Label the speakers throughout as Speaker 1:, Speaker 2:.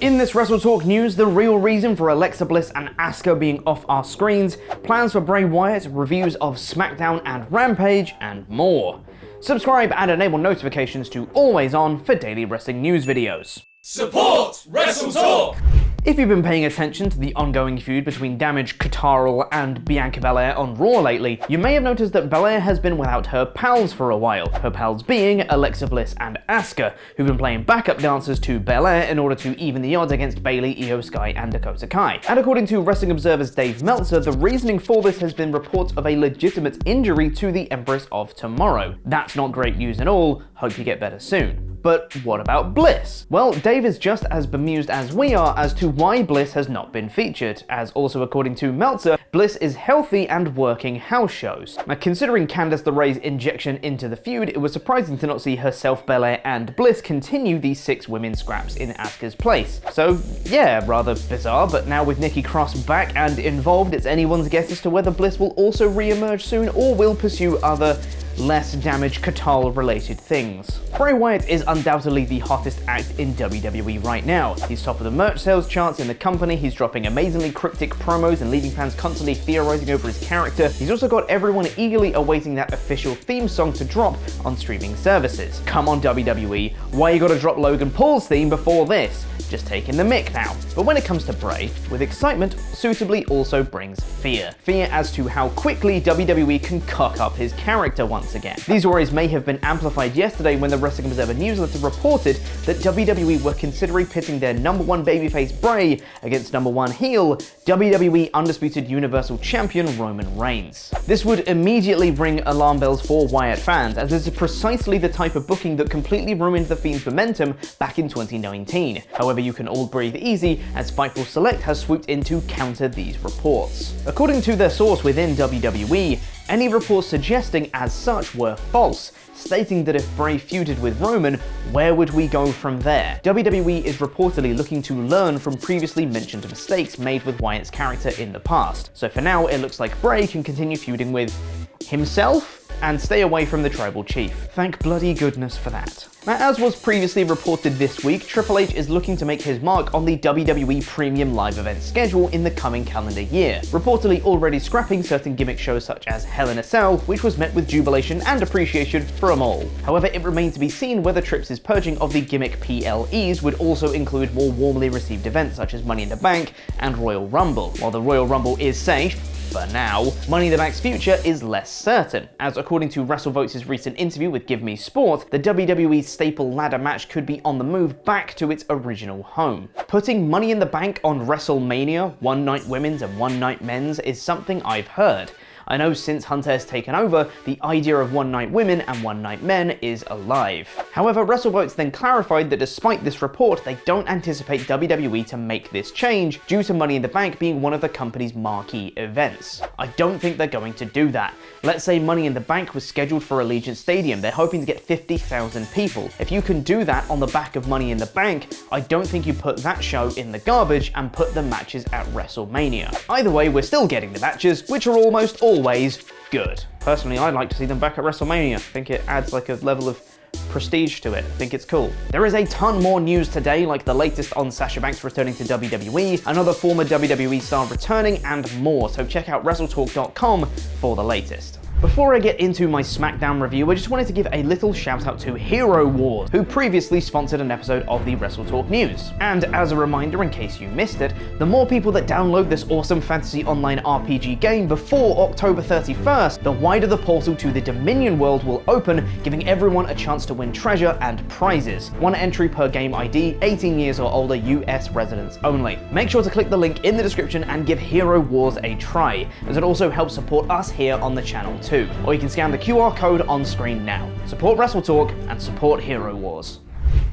Speaker 1: In this WrestleTalk news, the real reason for Alexa Bliss and Asuka being off our screens, plans for Bray Wyatt, reviews of SmackDown and Rampage, and more. Subscribe and enable notifications to always on for daily wrestling news videos.
Speaker 2: Support WrestleTalk!
Speaker 1: If you've been paying attention to the ongoing feud between Damage Katarl and Bianca Belair on Raw lately, you may have noticed that Belair has been without her pals for a while, her pals being Alexa Bliss and Asuka, who've been playing backup dancers to Belair in order to even the odds against Bayley, Io Sky, and Dakota Kai. And according to Wrestling Observer's Dave Meltzer, the reasoning for this has been reports of a legitimate injury to the Empress of Tomorrow. That's not great news at all, hope you get better soon. But what about Bliss? Well, Dave is just as bemused as we are as to why Bliss has not been featured, as also according to Meltzer, Bliss is healthy and working house shows. Now, considering Candice LeRae's injection into the feud, it was surprising to not see herself, Belair, and Bliss continue these 6 women scraps in Asuka's place. So yeah, rather bizarre, but now with Nikki Cross back and involved, it's anyone's guess as to whether Bliss will also re-emerge soon or will pursue other less Damage Katarl related things. Bray Wyatt is undoubtedly the hottest act in WWE right now. He's top of the merch sales charts in the company, he's dropping amazingly cryptic promos and leaving fans constantly theorizing over his character. He's also got everyone eagerly awaiting that official theme song to drop on streaming services. Come on WWE, why you gotta drop Logan Paul's theme before this? Just taking the mick now. But when it comes to Bray, with excitement suitably also brings fear. Fear as to how quickly WWE can cock up his character once again. These worries may have been amplified yesterday when the Wrestling Observer newsletter reported that WWE were considering pitting their #1 babyface Bray against #1 heel WWE Undisputed Universal Champion Roman Reigns. This would immediately ring alarm bells for Wyatt fans, as this is precisely the type of booking that completely ruined The Fiend's momentum back in 2019. However, you can all breathe easy, as Fightful Select has swooped in to counter these reports. According to their source within WWE, any reports suggesting as such were false, stating that if Bray feuded with Roman, where would we go from there? WWE is reportedly looking to learn from previously mentioned mistakes made with Wyatt's character in the past. So for now, it looks like Bray can continue feuding with himself and stay away from the tribal chief. Thank bloody goodness for that. Now, as was previously reported this week, Triple H is looking to make his mark on the WWE Premium live event schedule in the coming calendar year, reportedly already scrapping certain gimmick shows such as Hell in a Cell, which was met with jubilation and appreciation from all. However, it remains to be seen whether Trips' purging of the gimmick PLEs would also include more warmly received events such as Money in the Bank and Royal Rumble. While the Royal Rumble is safe, for now, Money in the Bank's future is less certain, as according to WrestleVotes' recent interview with Give Me Sport, the WWE staple ladder match could be on the move back to its original home. Putting Money in the Bank on WrestleMania, one night women's and one night men's, is something I've heard. I know since Hunter has taken over, the idea of one night women and one night men is alive. However, WrestleVotes then clarified that despite this report, they don't anticipate WWE to make this change due to Money in the Bank being one of the company's marquee events. I don't think they're going to do that. Let's say Money in the Bank was scheduled for Allegiant Stadium. They're hoping to get 50,000 people. If you can do that on the back of Money in the Bank, I don't think you put that show in the garbage and put the matches at WrestleMania. Either way, we're still getting the matches, which are almost always good. Personally, I'd like to see them back at WrestleMania. I think it adds like a level of prestige to it. I think it's cool. There is a ton more news today, like the latest on Sasha Banks returning to WWE, another former WWE star returning, and more, so check out WrestleTalk.com for the latest. Before I get into my SmackDown review, I just wanted to give a little shout out to Hero Wars, who previously sponsored an episode of the WrestleTalk News. And as a reminder, in case you missed it, the more people that download this awesome fantasy online RPG game before October 31st, the wider the portal to the Dominion world will open, giving everyone a chance to win treasure and prizes. 1 entry per game ID, 18 years or older US residents only. Make sure to click the link in the description and give Hero Wars a try, as it also helps support us here on the channel too. Or you can scan the QR code on screen now. Support WrestleTalk and support Hero Wars.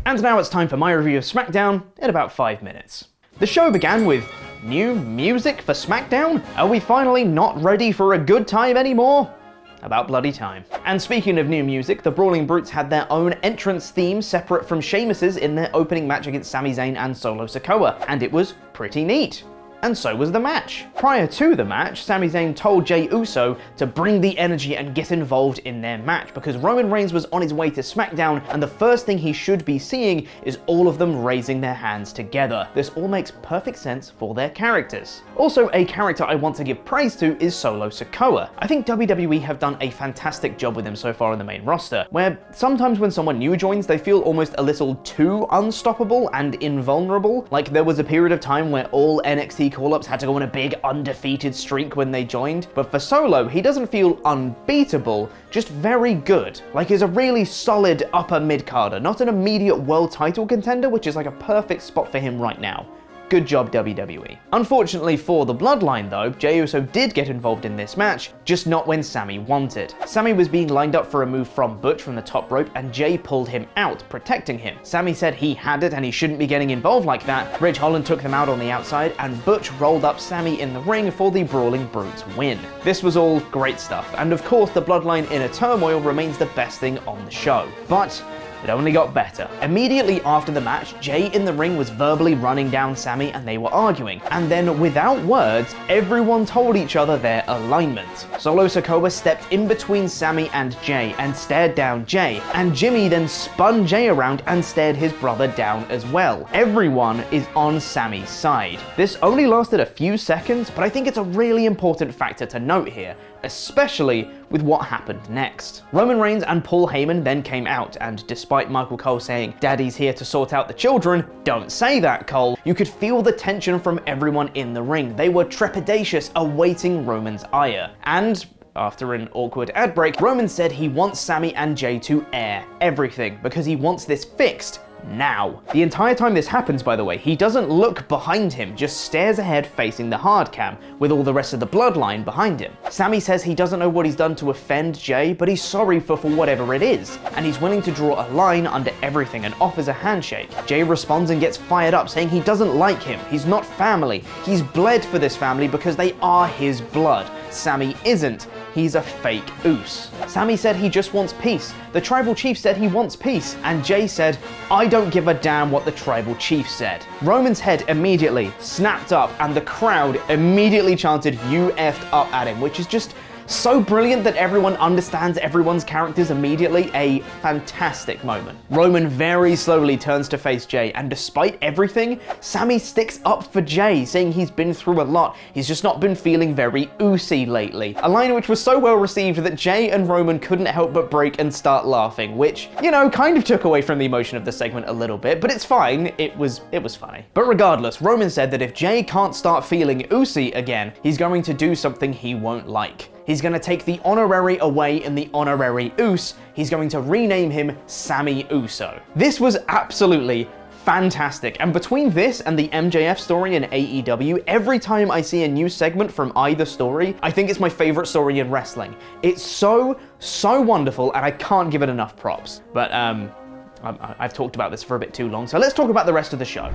Speaker 1: And now it's time for my review of SmackDown in about 5 minutes. The show began with new music for SmackDown? Are we finally not ready for a good time anymore? About bloody time. And speaking of new music, the Brawling Brutes had their own entrance theme separate from Sheamus's in their opening match against Sami Zayn and Solo Sikoa, and it was pretty neat. and so was the match. Prior to the match, Sami Zayn told Jey Uso to bring the energy and get involved in their match because Roman Reigns was on his way to SmackDown and the first thing he should be seeing is all of them raising their hands together. This all makes perfect sense for their characters. Also, a character I want to give praise to is Solo Sikoa. I think WWE have done a fantastic job with him so far in the main roster, where sometimes when someone new joins, they feel almost a little too unstoppable and invulnerable. Like there was a period of time where all NXT call-ups had to go on a big undefeated streak when they joined, but for Solo, he doesn't feel unbeatable, just very good. Like he's a really solid upper mid-carder, not an immediate world title contender, which is like a perfect spot for him right now. Good job, WWE. Unfortunately for the Bloodline though, Jey Uso did get involved in this match, just not when Sami wanted. Sami was being lined up for a move from Butch from the top rope and Jey pulled him out, protecting him. Sami said he had it and he shouldn't be getting involved like that. Ridge Holland took them out on the outside and Butch rolled up Sami in the ring for the Brawling Brutes win. This was all great stuff, and of course the Bloodline Inner Turmoil remains the best thing on the show. But it only got better. Immediately after the match, Jey in the ring was verbally running down Sami and they were arguing. And then without words, everyone told each other their alignment. Solo Sikoa stepped in between Sami and Jey and stared down Jey. And Jimmy then spun Jey around and stared his brother down as well. Everyone is on Sami's side. This only lasted a few seconds, but I think it's a really important factor to note here, especially with what happened next. Roman Reigns and Paul Heyman then came out, and despite Michael Cole saying, "Daddy's here to sort out the children," don't say that, Cole, you could feel the tension from everyone in the ring. They were trepidatious, awaiting Roman's ire. And after an awkward ad break, Roman said he wants Sami and Jey to air everything because he wants this fixed now. The entire time this happens, by the way, he doesn't look behind him, just stares ahead facing the hard cam, with all the rest of the Bloodline behind him. Sami says he doesn't know what he's done to offend Jey, but he's sorry for whatever it is, and he's willing to draw a line under everything and offers a handshake. Jey responds and gets fired up, saying he doesn't like him, he's not family, he's bled for this family because they are his blood. Sami isn't. He's a fake Uso. Sami said he just wants peace. The Tribal Chief said he wants peace. And Jey said, "I don't give a damn what the Tribal Chief said." Roman's head immediately snapped up and the crowd immediately chanted "You effed up" at him, which is just so brilliant that everyone understands everyone's characters immediately. A fantastic moment. Roman very slowly turns to face Jey, and despite everything, Sami sticks up for Jey, saying he's been through a lot, he's just not been feeling very Uso lately. A line which was so well received that Jey and Roman couldn't help but break and start laughing, which, you know, kind of took away from the emotion of the segment a little bit, but it's fine, it was funny. But regardless, Roman said that if Jey can't start feeling Uso again, he's going to do something he won't like. He's going to take the honorary away in the honorary Uso. He's going to rename him Sami Uso. This was absolutely fantastic, and between this and the MJF story in AEW, every time I see a new segment from either story, I think it's my favorite story in wrestling. It's so wonderful, and I can't give it enough props. But I've talked about this for a bit too long, so let's talk about the rest of the show.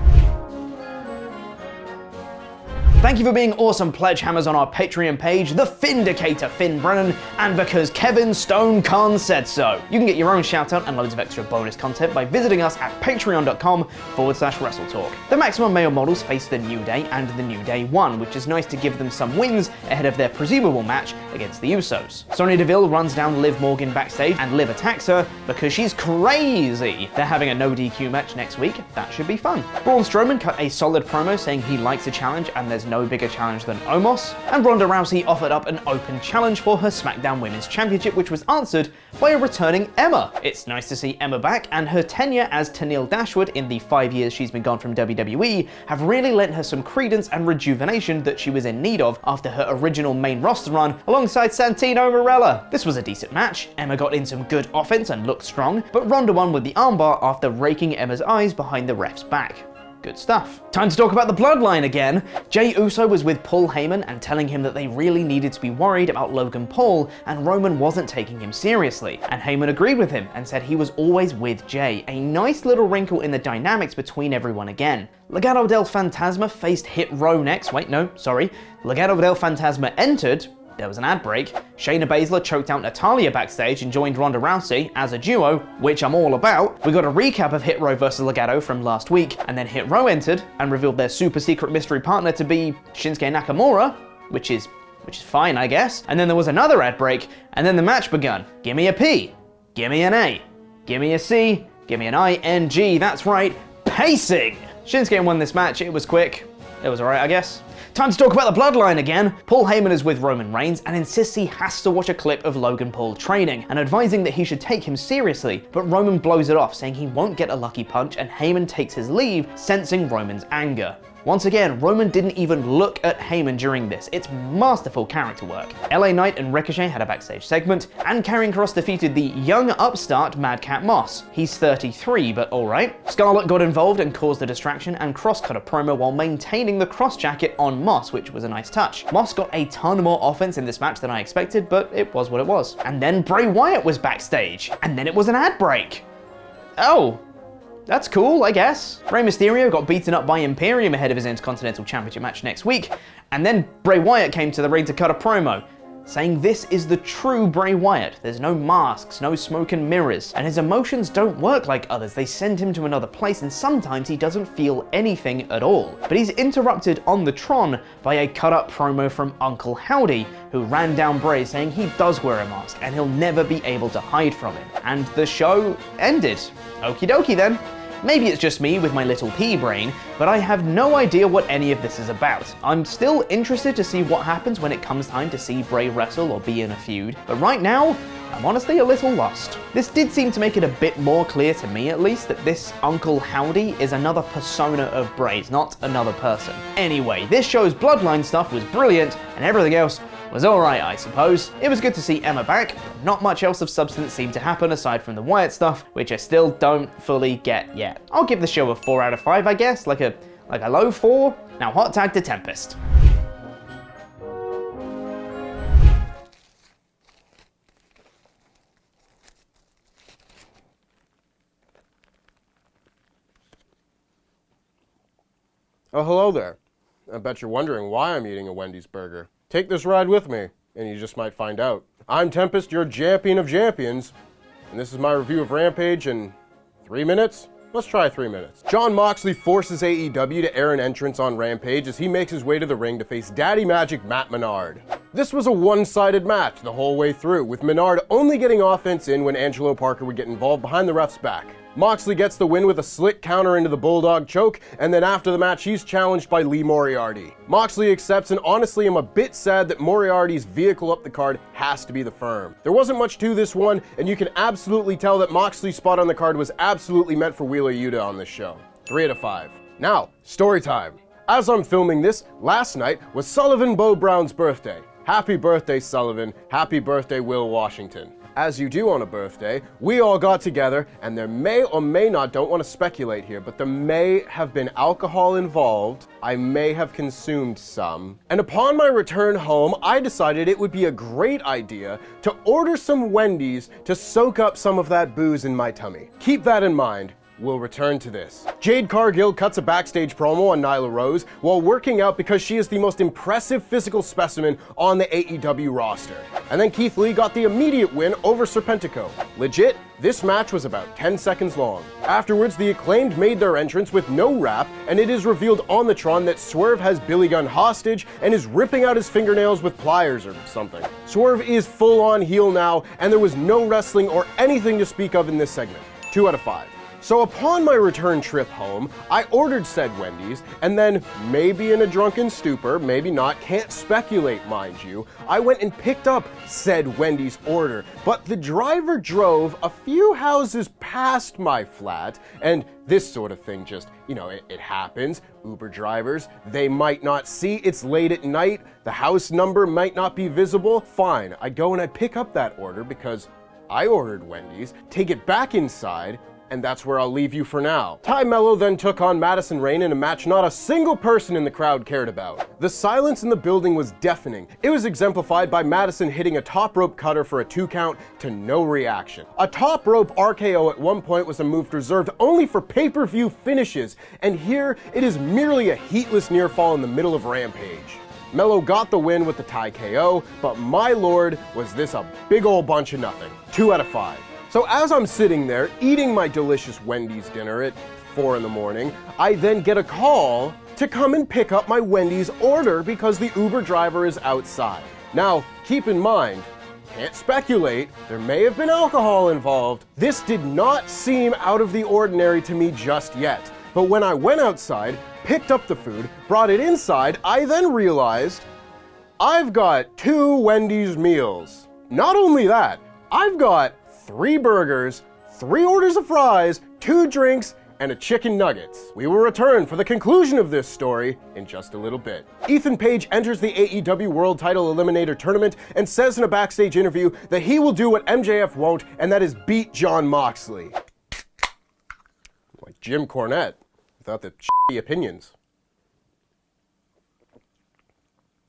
Speaker 1: Thank you for being awesome pledge hammers on our Patreon page, The Findicator Finn Brennan, and because Kevin Stone Khan said so. You can get your own shout out and loads of extra bonus content by visiting us at patreon.com/WrestleTalk. The Maximum Male models face the New Day and the New Day 1, which is nice to give them some wins ahead of their presumable match against the Usos. Sonya Deville runs down Liv Morgan backstage and Liv attacks her because she's crazy. They're having a no DQ match next week. That should be fun. Braun Strowman cut a solid promo saying he likes a challenge and there's no bigger challenge than Omos, and Ronda Rousey offered up an open challenge for her SmackDown Women's Championship, which was answered by a returning Emma. It's nice to see Emma back, and her tenure as Tenille Dashwood in the 5 years she's been gone from WWE have really lent her some credence and rejuvenation that she was in need of after her original main roster run alongside Santino Marella. This was a decent match. Emma got in some good offense and looked strong, but Ronda won with the armbar after raking Emma's eyes behind the ref's back. Good stuff. Time to talk about the Bloodline again. Jey Uso was with Paul Heyman and telling him that they really needed to be worried about Logan Paul, and Roman wasn't taking him seriously. And Heyman agreed with him and said he was always with Jey. A nice little wrinkle in the dynamics between everyone again. Legado del Fantasma faced Hit Row next. Legado del Fantasma entered, there was an ad break, Shayna Baszler choked out Natalya backstage and joined Ronda Rousey as a duo, which I'm all about. We got a recap of Hit Row vs. Legado from last week, and then Hit Row entered and revealed their super secret mystery partner to be Shinsuke Nakamura, which is fine, I guess. And then there was another ad break, and then the match begun. Gimme a P, gimme an A, gimme a C, gimme an ING, that's right, pacing! Shinsuke won this match, it was quick. It was alright, I guess. Time to talk about the Bloodline again. Paul Heyman is with Roman Reigns and insists he has to watch a clip of Logan Paul training and advising that he should take him seriously, but Roman blows it off, saying he won't get a lucky punch, and Heyman takes his leave, sensing Roman's anger. Once again, Roman didn't even look at Heyman during this. It's masterful character work. LA Knight and Ricochet had a backstage segment, and Karrion Kross defeated the young upstart Madcap Moss. He's 33, but alright. Scarlett got involved and caused a distraction, and Kross cut a promo while maintaining the Kross jacket on Moss, which was a nice touch. Moss got a ton more offense in this match than I expected, but it was what it was. And then Bray Wyatt was backstage, and then it was an ad break. Oh. That's cool, I guess. Rey Mysterio got beaten up by Imperium ahead of his Intercontinental Championship match next week, and then Bray Wyatt came to the ring to cut a promo, saying this is the true Bray Wyatt. There's no masks, no smoke and mirrors, and his emotions don't work like others. They send him to another place, and sometimes he doesn't feel anything at all. But he's interrupted on the Tron by a cut-up promo from Uncle Howdy, who ran down Bray saying he does wear a mask, and he'll never be able to hide from him. And the show ended. Okie dokie then. Maybe it's just me with my little pea brain, but I have no idea what any of this is about. I'm still interested to see what happens when it comes time to see Bray wrestle or be in a feud, but right now, I'm honestly a little lost. This did seem to make it a bit more clear to me at least that this Uncle Howdy is another persona of Bray's, not another person. Anyway, this show's Bloodline stuff was brilliant, and everything else was alright, I suppose. It was good to see Emma back, but not much else of substance seemed to happen aside from the Wyatt stuff, which I still don't fully get yet. I'll give the show a 4 out of 5, I guess, like a low 4. Now hot tag to Tempest.
Speaker 3: Oh, hello there. I bet you're wondering why I'm eating a Wendy's burger. Take this ride with me, and you just might find out. I'm Tempest, your champion of champions, and this is my review of Rampage in 3 minutes? Let's try 3 minutes. Jon Moxley forces AEW to air an entrance on Rampage as he makes his way to the ring to face Daddy Magic Matt Menard. This was a one-sided match the whole way through, with Menard only getting offense in when Angelo Parker would get involved behind the ref's back. Moxley gets the win with a slick counter into the Bulldog choke, and then after the match he's challenged by Lee Moriarty. Moxley accepts, and honestly I'm a bit sad that Moriarty's vehicle up the card has to be the Firm. There wasn't much to this one, and you can absolutely tell that Moxley's spot on the card was absolutely meant for Wheeler Yuta on this show. 3 out of 5. Now, story time. As I'm filming this, last night was Sullivan Bo Brown's birthday. Happy birthday, Sullivan. Happy birthday, Will Washington. As you do on a birthday, we all got together, and there may or may not, don't want to speculate here, but there may have been alcohol involved. I may have consumed some. And upon my return home, I decided it would be a great idea to order some Wendy's to soak up some of that booze in my tummy. Keep that in mind. We'll return to this. Jade Cargill cuts a backstage promo on Nyla Rose while working out because she is the most impressive physical specimen on the AEW roster. And then Keith Lee got the immediate win over Serpentico. Legit, this match was about 10 seconds long. Afterwards, the Acclaimed made their entrance with no rap, and it is revealed on the Tron that Swerve has Billy Gunn hostage and is ripping out his fingernails with pliers or something. Swerve is full on heel now, and there was no wrestling or anything to speak of in this segment. 2 out of 5. So upon my return trip home, I ordered said Wendy's, and then, maybe in a drunken stupor, maybe not, can't speculate mind you, I went and picked up said Wendy's order, but the driver drove a few houses past my flat, and this sort of thing just, it happens. Uber drivers, they might not see, it's late at night, the house number might not be visible. Fine, I go and I pick up that order because I ordered Wendy's, take it back inside, and that's where I'll leave you for now. Ty Mello then took on Madison Rayne in a match not a single person in the crowd cared about. The silence in the building was deafening. It was exemplified by Madison hitting a top rope cutter for a 2 count to no reaction. A top rope RKO at one point was a move reserved only for pay-per-view finishes, and here it is merely a heatless near fall in the middle of Rampage. Mello got the win with the tie KO, but my lord, was this a big ol' bunch of nothing. 2 out of 5. So as I'm sitting there eating my delicious Wendy's dinner at 4 in the morning, I then get a call to come and pick up my Wendy's order because the Uber driver is outside. Now, keep in mind, can't speculate, there may have been alcohol involved. This did not seem out of the ordinary to me just yet. But when I went outside, picked up the food, brought it inside, I then realized I've got 2 Wendy's meals. Not only that, I've got 3 burgers, 3 orders of fries, 2 drinks, and a chicken nuggets. We will return for the conclusion of this story in just a little bit. Ethan Page enters the AEW World Title Eliminator Tournament and says in a backstage interview that he will do what MJF won't, and that is beat Jon Moxley. Like Jim Cornette, without the shitty opinions.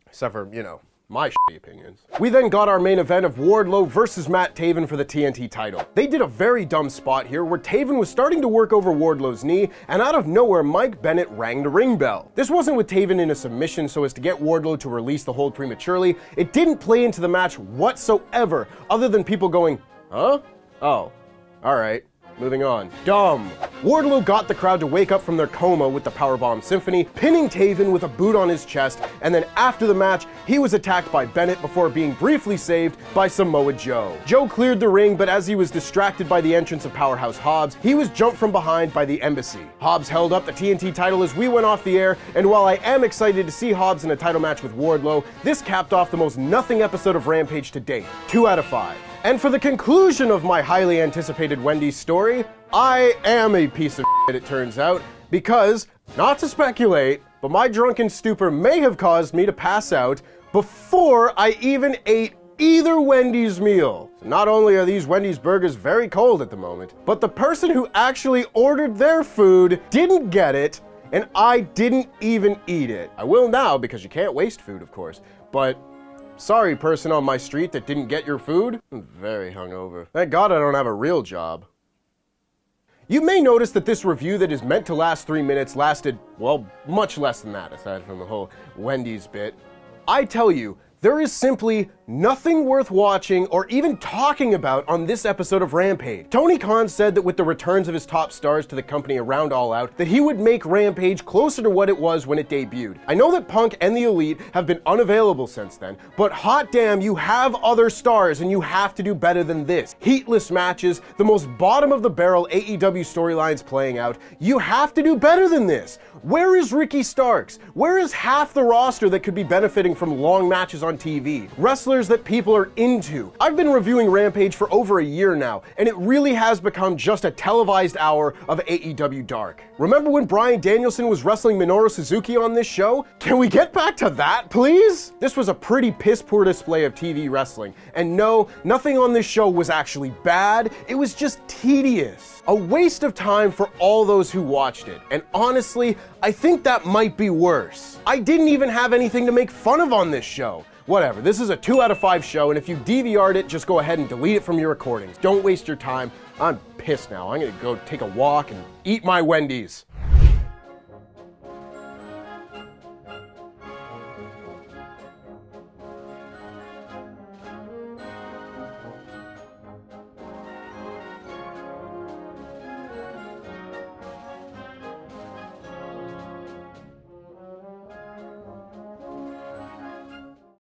Speaker 3: Except for, you know, my shitty opinions. We then got our main event of Wardlow versus Matt Taven for the TNT title. They did a very dumb spot here where Taven was starting to work over Wardlow's knee, and out of nowhere Mike Bennett rang the ring bell. This wasn't with Taven in a submission so as to get Wardlow to release the hold prematurely. It didn't play into the match whatsoever, other than people going, huh? Oh, alright. Moving on. Dumb. Wardlow got the crowd to wake up from their coma with the Powerbomb Symphony, pinning Taven with a boot on his chest, and then after the match, he was attacked by Bennett before being briefly saved by Samoa Joe. Joe cleared the ring, but as he was distracted by the entrance of Powerhouse Hobbs, he was jumped from behind by the Embassy. Hobbs held up the TNT title as we went off the air, and while I am excited to see Hobbs in a title match with Wardlow, this capped off the most nothing episode of Rampage to date. 2 out of 5. And for the conclusion of my highly anticipated Wendy's story, I am a piece of shit, it turns out, because, not to speculate, but my drunken stupor may have caused me to pass out before I even ate either Wendy's meal. So not only are these Wendy's burgers very cold at the moment, but the person who actually ordered their food didn't get it, and I didn't even eat it. I will now, because you can't waste food, of course, but sorry, person on my street that didn't get your food. I'm very hungover. Thank God I don't have a real job. You may notice that this review that is meant to last 3 minutes lasted, well, much less than that, aside from the whole Wendy's bit. I tell you, there is simply nothing worth watching or even talking about on this episode of Rampage. Tony Khan said that with the returns of his top stars to the company around All Out, that he would make Rampage closer to what it was when it debuted. I know that Punk and the Elite have been unavailable since then, but hot damn, you have other stars and you have to do better than this. Heatless matches, the most bottom of the barrel AEW storylines playing out. You have to do better than this. Where is Ricky Starks? Where is half the roster that could be benefiting from long matches on TV? Wrestlers that people are into. I've been reviewing Rampage for over a year now, and it really has become just a televised hour of AEW Dark. Remember when Bryan Danielson was wrestling Minoru Suzuki on this show? Can we get back to that, please? This was a pretty piss-poor display of TV wrestling, and no, nothing on this show was actually bad, it was just tedious. A waste of time for all those who watched it, and honestly, I think that might be worse. I didn't even have anything to make fun of on this show. Whatever, this is a 2 out of 5 show, and if you DVR'd it, just go ahead and delete it from your recordings. Don't waste your time. I'm pissed now. I'm gonna go take a walk and eat my Wendy's.